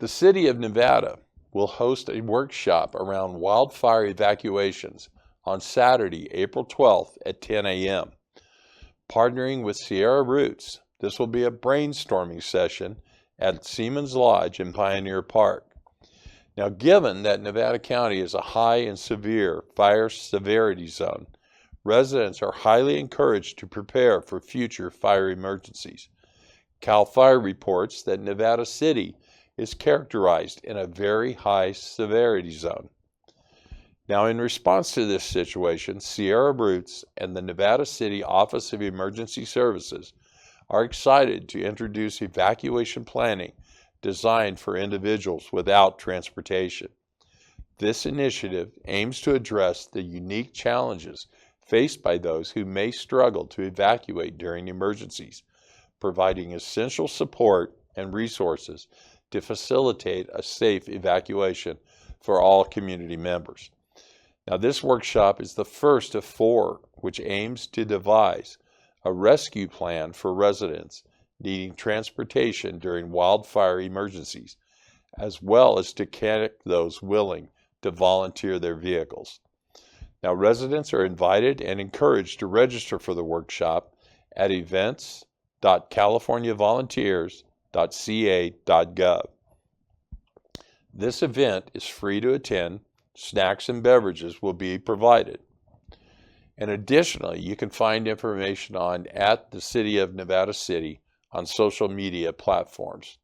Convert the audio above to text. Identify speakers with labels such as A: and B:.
A: City of Nevada will host a workshop around wildfire evacuations on Saturday, April 12th at 10 a.m. Partnering with Sierra Roots, this will be a brainstorming session at Seaman's Lodge in Pioneer Park. Now, given that Nevada County is a high and severe fire severity zone, residents are highly encouraged to prepare for future fire emergencies. CAL FIRE reports that Nevada City is characterized in a very high severity zone. Now, in response to this situation, Sierra Roots and the Nevada City Office of Emergency Services are excited to introduce evacuation planning designed for individuals without transportation. This initiative aims to address the unique challenges faced by those who may struggle to evacuate during emergencies, providing essential support and resources to facilitate a safe evacuation for all community members. Now, this workshop is the first of 4 which aims to devise a rescue plan for residents needing transportation during wildfire emergencies, as well as to connect those willing to volunteer their vehicles. Now, residents are invited and encouraged to register for the workshop at events.californiavolunteers.ca.gov. This event is free to attend. Snacks and beverages will be provided. And additionally, you can find information on @the City of Nevada City on social media platforms.